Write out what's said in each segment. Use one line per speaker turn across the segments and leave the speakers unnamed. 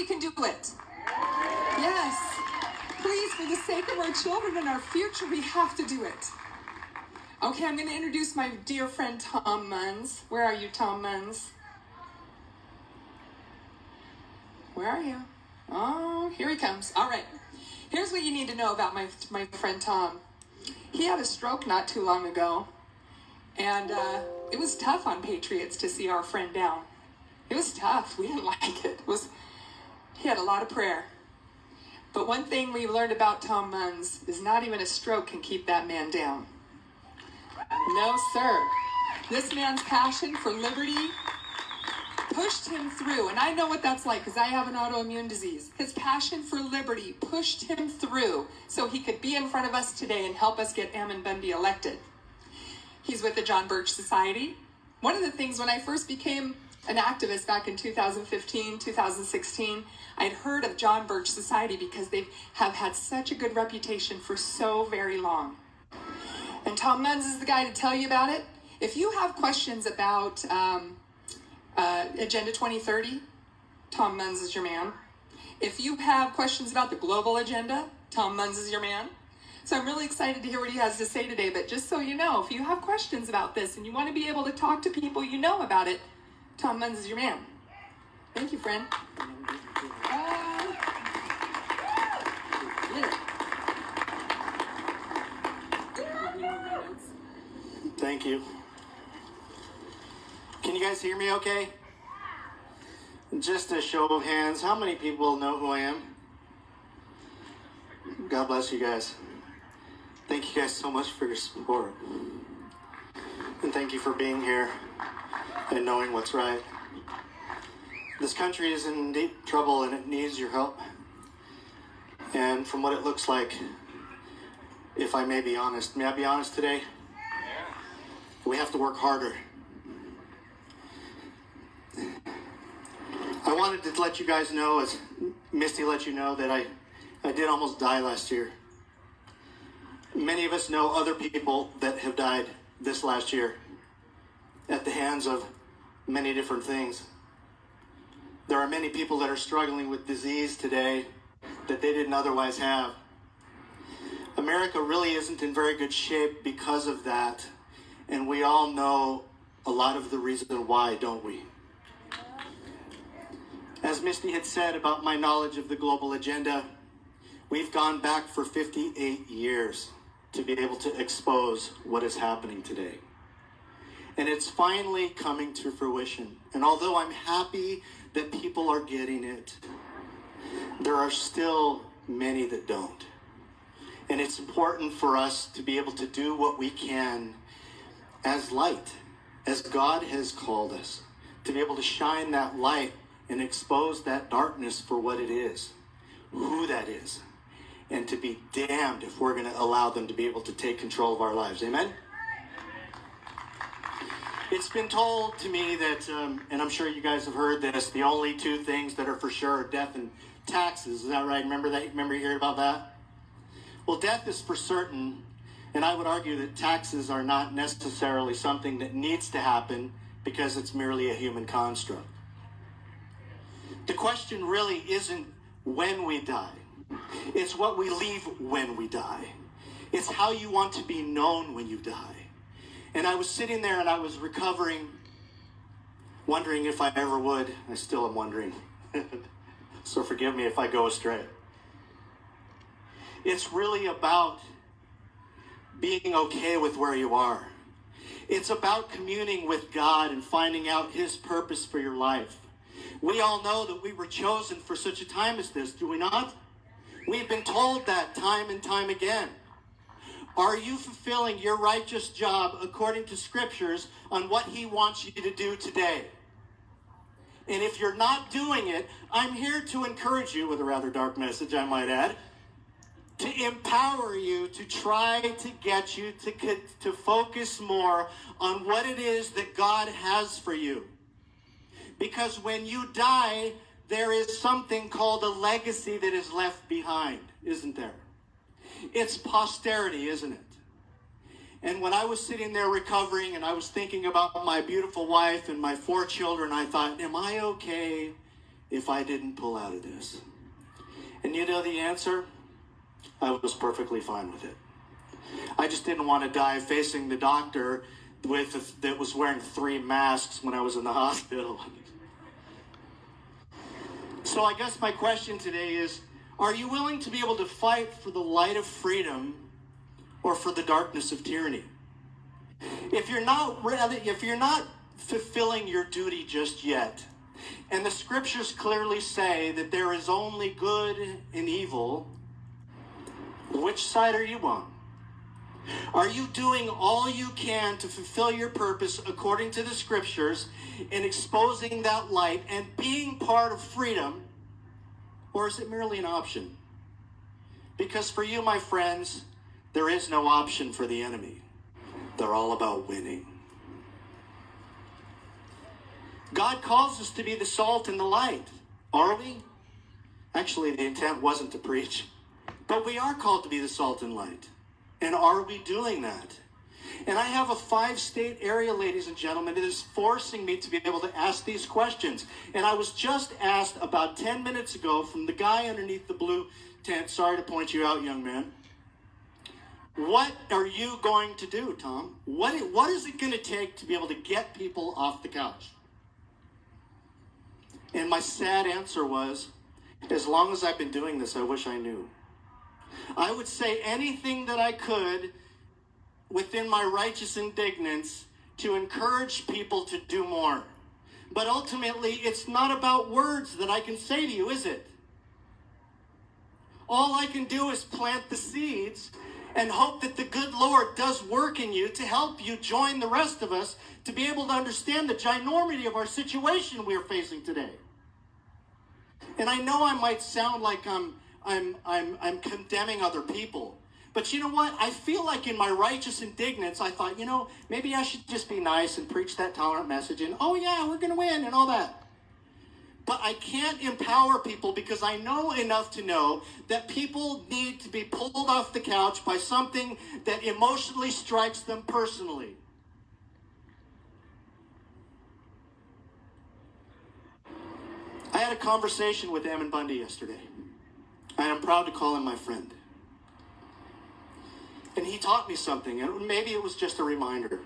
can do it? Yes. Please, for the sake of our children and our future, we have to do it. Okay, I'm going to introduce my dear friend Tom Munds. Where are you, Tom Munds? Where are you? Oh, here he comes. All right. Here's what you need to know about my friend Tom. He had a stroke not too long ago, and it was tough on Patriots to see our friend down. It was tough. We didn't like it. He had a lot of prayer. But one thing we learned about Tom Munds is not even a stroke can keep that man down. No, sir. This man's passion for liberty pushed him through. And I know what that's like because I have an autoimmune disease. His passion for liberty pushed him through so he could be in front of us today and help us get Ammon Bundy elected. He's with the John Birch Society. One of the things when I first became an activist back in 2015, 2016, I'd heard of John Birch Society because they have had such a good reputation for so very long. And Tom Munds is the guy to tell you about it. If you have questions about Agenda 2030, Tom Munds is your man. If you have questions about the global agenda, Tom Munds is your man. So I'm really excited to hear what he has to say today. But just so you know, if you have questions about this and you want to be able to talk to people you know about it, Tom Munds is your man. Thank you, friend.
Thank you. Can you guys hear me okay? Just a show of hands, how many people know who I am? God bless you guys. Thank you guys so much for your support. And thank you for being here and knowing what's right. This country is in deep trouble and it needs your help. And from what it looks like, if I may be honest, may I be honest today? We have to work harder. I wanted to let you guys know, as Misty let you know, that I did almost die last year. Many of us know other people that have died this last year at the hands of many different things. There are many people that are struggling with disease today that they didn't otherwise have. America really isn't in very good shape because of that. And we all know a lot of the reason why, don't we? As Misty had said about my knowledge of the global agenda, we've gone back for 58 years to be able to expose what is happening today. And it's finally coming to fruition. And although I'm happy that people are getting it, there are still many that don't. And it's important for us to be able to do what we can as light, as God has called us, to be able to shine that light and expose that darkness for what it is, who that is, and to be damned if we're going to allow them to be able to take control of our lives. Amen? It's been told to me that, and I'm sure you guys have heard this, the only two things that are for sure are death and taxes. Is that right? Remember that? Remember you heard about that? Well, death is for certain. And I would argue that taxes are not necessarily something that needs to happen because it's merely a human construct. The question really isn't when we die. It's what we leave when we die. It's how you want to be known when you die. And I was sitting there and I was recovering, wondering if I ever would. I still am wondering. So forgive me if I go astray. It's really about being okay with where you are. It's about communing with God and finding out His purpose for your life. We all know that we were chosen for such a time as this, do we not? We've been told that time and time again. Are you fulfilling your righteous job according to scriptures on what He wants you to do today? And if you're not doing it, I'm here to encourage you, with a rather dark message, I might add, to empower you, to try to get you to focus more on what it is that God has for you. Because when you die, there is something called a legacy that is left behind, isn't there? It's posterity, isn't it? And when I was sitting there recovering and I was thinking about my beautiful wife and my 4 children, I thought, am I okay? if I didn't pull out of this? And you know the answer? I was perfectly fine with it. I just didn't want to die facing the doctor that was wearing 3 masks when I was in the hospital. So I guess my question today is, are you willing to be able to fight for the light of freedom or for the darkness of tyranny? If you're not fulfilling your duty just yet, and the scriptures clearly say that there is only good and evil, which side are you on? Are you doing all you can to fulfill your purpose according to the scriptures in exposing that light and being part of freedom? Or is it merely an option? Because for you, my friends, there is no option for the enemy. They're all about winning. God calls us to be the salt and the light. Are we? Actually, the intent wasn't to preach. But we are called to be the salt and light. And are we doing that? And I have a 5-state area, ladies and gentlemen, that is forcing me to be able to ask these questions. And I was just asked about 10 minutes ago from the guy underneath the blue tent. Sorry to point you out, young man. What are you going to do, Tom? What is it going to take to be able to get people off the couch? And my sad answer was, as long as I've been doing this, I wish I knew. I would say anything that I could within my righteous indignance to encourage people to do more. But ultimately, it's not about words that I can say to you, is it? All I can do is plant the seeds and hope that the good Lord does work in you to help you join the rest of us to be able to understand the ginormity of our situation we are facing today. And I know I might sound like I'm condemning other people. But you know what? I feel like in my righteous indignance, I thought, maybe I should just be nice and preach that tolerant message and, oh yeah, we're going to win and all that. But I can't empower people because I know enough to know that people need to be pulled off the couch by something that emotionally strikes them personally. I had a conversation with Ammon Bundy yesterday. I am proud to call him my friend. And he taught me something, and maybe it was just a reminder.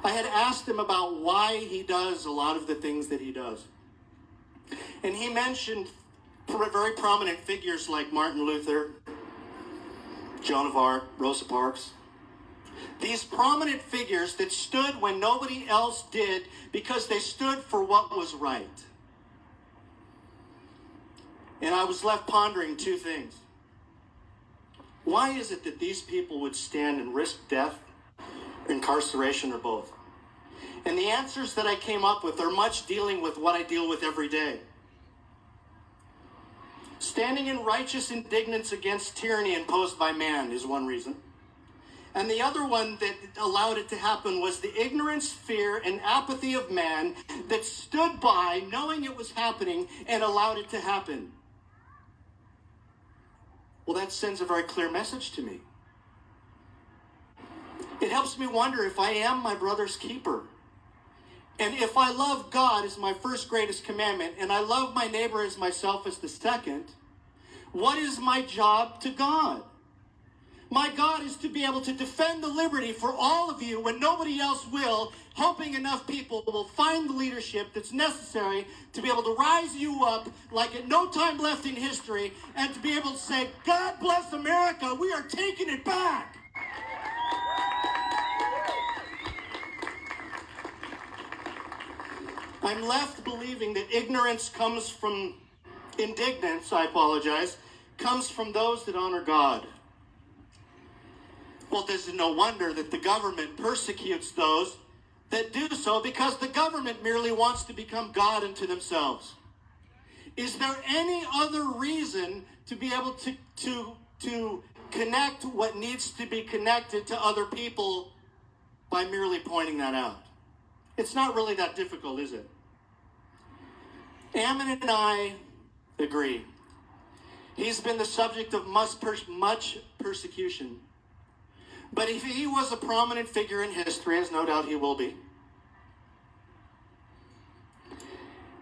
I had asked him about why he does a lot of the things that he does. And he mentioned very prominent figures like Martin Luther, Joan of Arc, Rosa Parks. These prominent figures that stood when nobody else did because they stood for what was right. And I was left pondering 2 things. Why is it that these people would stand and risk death, incarceration, or both? And the answers that I came up with are much dealing with what I deal with every day. Standing in righteous indignance against tyranny imposed by man is one reason. And the other one that allowed it to happen was the ignorance, fear, and apathy of man that stood by knowing it was happening and allowed it to happen. Well, that sends a very clear message to me. It helps me wonder if I am my brother's keeper. And if I love God as my first greatest commandment, and I love my neighbor as myself as the second, what is my job to God? My God is to be able to defend the liberty for all of you when nobody else will, hoping enough people will find the leadership that's necessary to be able to rise you up like at no time left in history and to be able to say, God bless America, we are taking it back. I'm left believing that ignorance comes from indignance, comes from those that honor God. Well, there's no wonder that the government persecutes those that do so because the government merely wants to become God unto themselves. Is there any other reason to be able to connect what needs to be connected to other people by merely pointing that out? It's not really that difficult, is it? Ammon and I agree. He's been the subject of much persecution. But if he was a prominent figure in history, as no doubt he will be,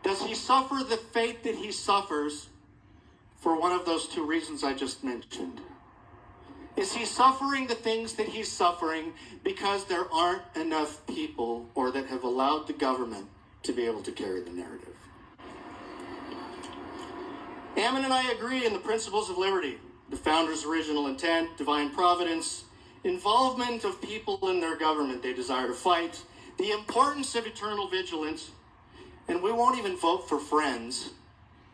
Does he suffer the fate that he suffers for one of those two reasons I just mentioned? Is he suffering the things that he's suffering because there aren't enough people or that have allowed the government to be able to carry the narrative? Ammon and I agree in the principles of liberty, the founders' original intent, divine providence, involvement of people in their government they desire to fight, the importance of eternal vigilance, and we won't even vote for friends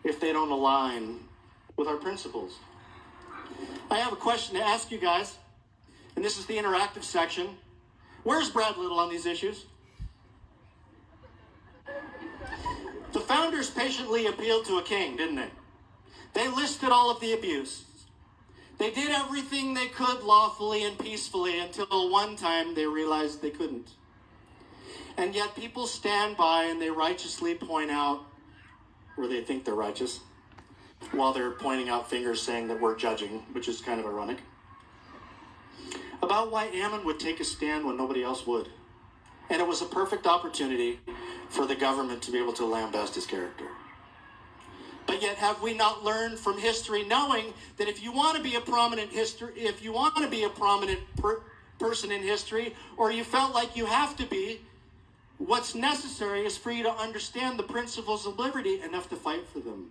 if they don't align with our principles. I have a question to ask you guys, and this is the interactive section. Where's Brad Little on these issues? The founders patiently appealed to a king, didn't they? They listed all of the abuse. They did everything they could lawfully and peacefully until one time they realized they couldn't. And yet people stand by and they righteously point out where they think they're righteous, while they're pointing out fingers saying that we're judging, which is kind of ironic, about why Ammon would take a stand when nobody else would. And it was a perfect opportunity for the government to be able to lambast his character. But yet, have we not learned from history, knowing that if you want to be a prominent person in history, or you felt like you have to be, what's necessary is for you to understand the principles of liberty enough to fight for them.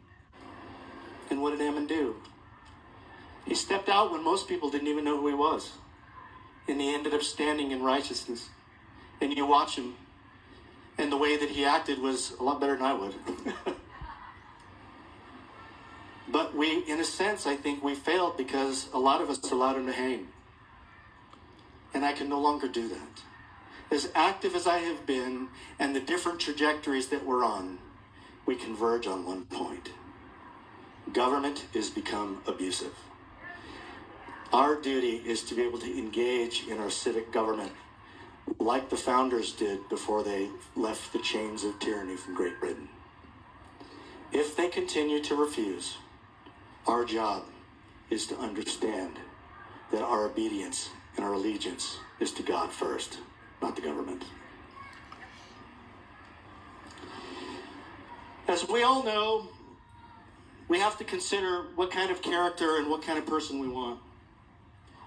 And what did Ammon do? He stepped out when most people didn't even know who he was. And he ended up standing in righteousness. And you watch him, and the way that he acted was a lot better than I would. But we, in a sense, I think we failed because a lot of us allowed him to hang. And I can no longer do that. As active as I have been, and the different trajectories that we're on, we converge on one point. Government is become abusive. Our duty is to be able to engage in our civic government like the founders did before they left the chains of tyranny from Great Britain. If they continue to refuse, our job is to understand that our obedience and our allegiance is to God first, not the government. As we all know, we have to consider what kind of character and what kind of person we want.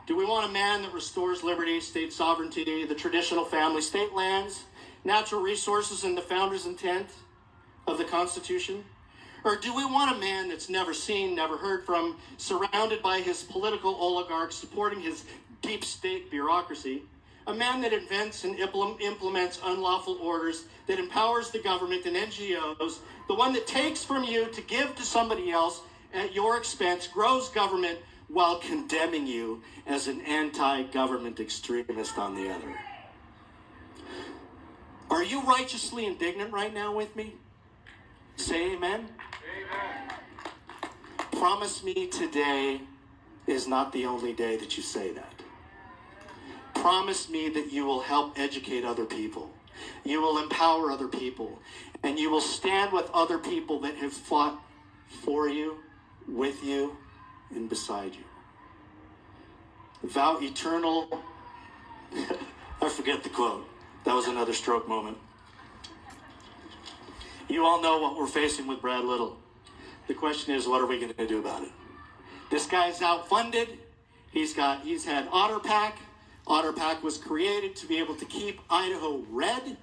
Do we want a man that restores liberty, state sovereignty, the traditional family, state lands, natural resources, and the founders' intent of the Constitution? Or do we want a man that's never seen, never heard from, surrounded by his political oligarchs, supporting his deep state bureaucracy, a man that invents and implements unlawful orders, that empowers the government and NGOs, the one that takes from you to give to somebody else at your expense, grows government while condemning you as an anti-government extremist on the other? Are you righteously indignant right now with me? Say amen. Amen. Promise me today is not the only day that you say that. Promise me that you will help educate other people. You will empower other people. And you will stand with other people that have fought for you, with you, and beside you. Vow eternal... I forget the quote. That was another stroke moment. You all know what we're facing with Brad Little. The question is, what are we going to do about it? This guy's outfunded. He's had Otter Pack. Otter Pack was created to be able to keep Idaho red,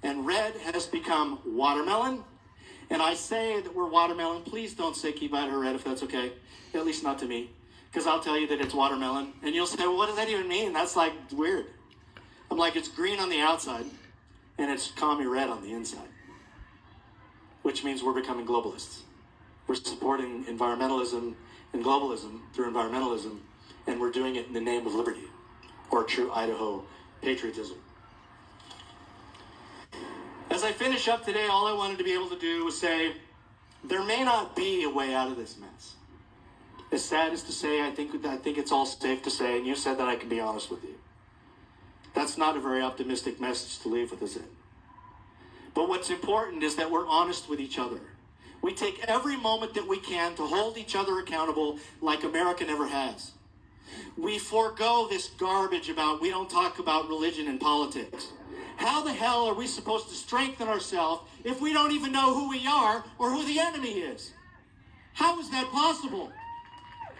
and red has become watermelon. And I say that we're watermelon. Please don't say keep Idaho red if that's okay. At least not to me. Because I'll tell you that it's watermelon. And you'll say, well, what does that even mean? That's like weird. I'm like, it's green on the outside, and it's commie red on the inside. Which means we're becoming globalists. We're supporting environmentalism and globalism through environmentalism, and we're doing it in the name of liberty, or true Idaho patriotism. As I finish up today, all I wanted to be able to do was say, there may not be a way out of this mess. As sad as to say, I think it's all safe to say, and you said that I can be honest with you. That's not a very optimistic message to leave with us in. But what's important is that we're honest with each other. We take every moment that we can to hold each other accountable like America never has. We forego this garbage about we don't talk about religion and politics. How the hell are we supposed to strengthen ourselves if we don't even know who we are or who the enemy is? How is that possible?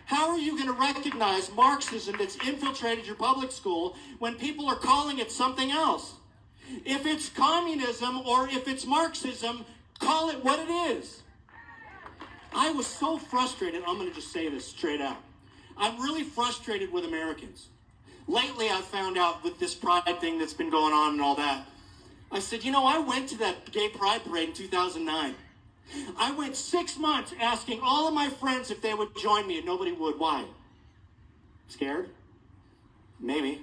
How are you going to recognize Marxism that's infiltrated your public school when people are calling it something else? If it's communism or if it's Marxism, call it what it is. I was so frustrated. I'm going to just say this straight out. I'm really frustrated with Americans. Lately, I've found out with this pride thing that's been going on and all that. I said, I went to that gay pride parade in 2009. I went 6 months asking all of my friends if they would join me, and nobody would. Why? Scared? Maybe.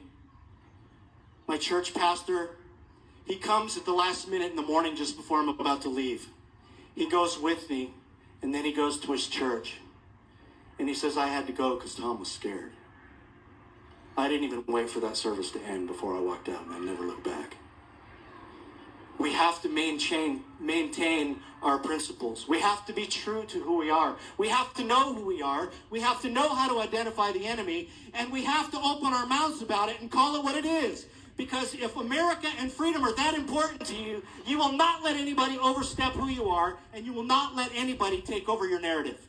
My church pastor, he comes at the last minute in the morning just before I'm about to leave. He goes with me, and then he goes to his church. And he says, I had to go because Tom was scared. I didn't even wait for that service to end before I walked out, and I never looked back. We have to maintain our principles. We have to be true to who we are. We have to know who we are. We have to know how to identify the enemy, and we have to open our mouths about it and call it what it is. Because if America and freedom are that important to you, you will not let anybody overstep who you are, and you will not let anybody take over your narrative.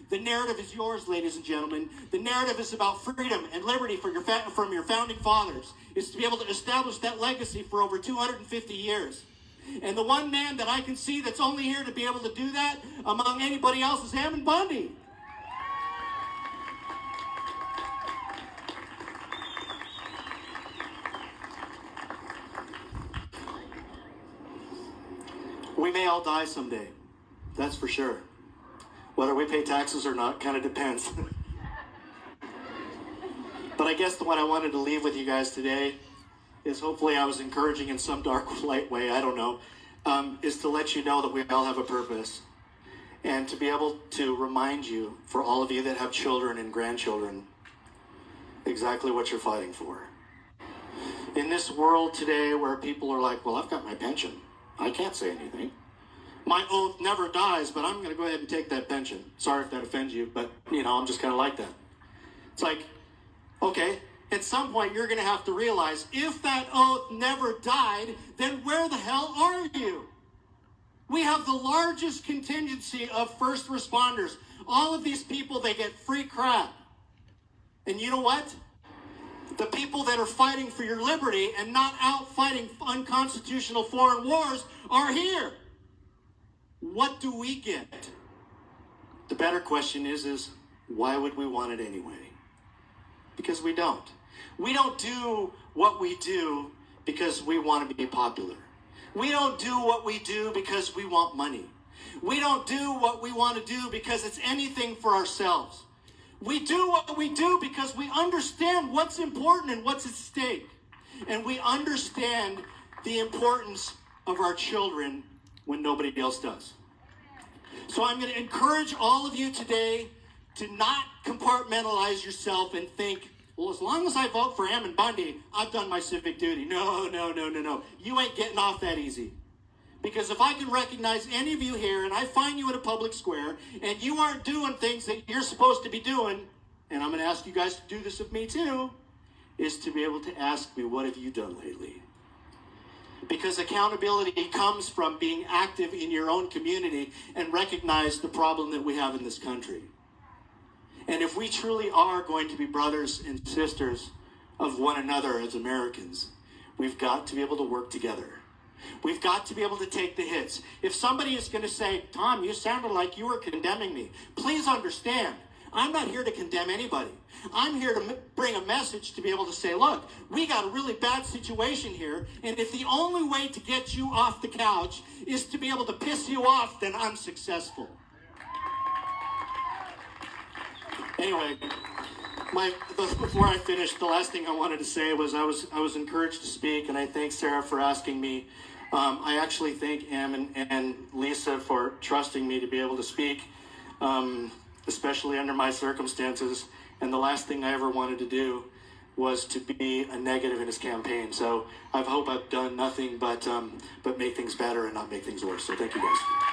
The narrative is yours, ladies and gentlemen. The narrative is about freedom and liberty from your founding fathers. It's to be able to establish that legacy for over 250 years. And the one man that I can see that's only here to be able to do that among anybody else is Ammon Bundy. We may all die someday. That's for sure. Whether we pay taxes or not kind of depends. But I guess what I wanted to leave with you guys today is, hopefully I was encouraging in some dark, light way, I don't know, is to let you know that we all have a purpose. And to be able to remind you, for all of you that have children and grandchildren, exactly what you're fighting for. In this world today where people are like, well, I've got my pension. I can't say anything. My oath never dies, but I'm going to go ahead and take that pension. Sorry if that offends you, but, I'm just kind of like that. It's like, okay, at some point you're going to have to realize, if that oath never died, then where the hell are you? We have the largest contingency of first responders. All of these people, they get free crap. And you know what? The people that are fighting for your liberty and not out fighting unconstitutional foreign wars are here. What do we get? The better question is why would we want it anyway? Because we don't. We don't do what we do because we want to be popular. We don't do what we do because we want money. We don't do what we want to do because it's anything for ourselves. We do what we do because we understand what's important and what's at stake. And we understand the importance of our children when nobody else does. So I'm going to encourage all of you today to not compartmentalize yourself and think, well, as long as I vote for Ammon Bundy, I've done my civic duty. No. You ain't getting off that easy. Because if I can recognize any of you here and I find you in a public square and you aren't doing things that you're supposed to be doing, and I'm going to ask you guys to do this with me too, is to be able to ask me, what have you done lately? Because accountability comes from being active in your own community and recognize the problem that we have in this country. And if we truly are going to be brothers and sisters of one another as Americans, we've got to be able to work together. We've got to be able to take the hits. If somebody is going to say, Tom, you sounded like you were condemning me, please understand, I'm not here to condemn anybody. I'm here to bring a message to be able to say, look, we got a really bad situation here, and if the only way to get you off the couch is to be able to piss you off, then I'm successful. Anyway, before I finish, the last thing I wanted to say was I was encouraged to speak, and I thank Sarah for asking me. I actually thank Ammon and Lisa for trusting me to be able to speak, especially under my circumstances. And the last thing I ever wanted to do was to be a negative in his campaign. So I hope I've done nothing but make things better and not make things worse. So thank you guys.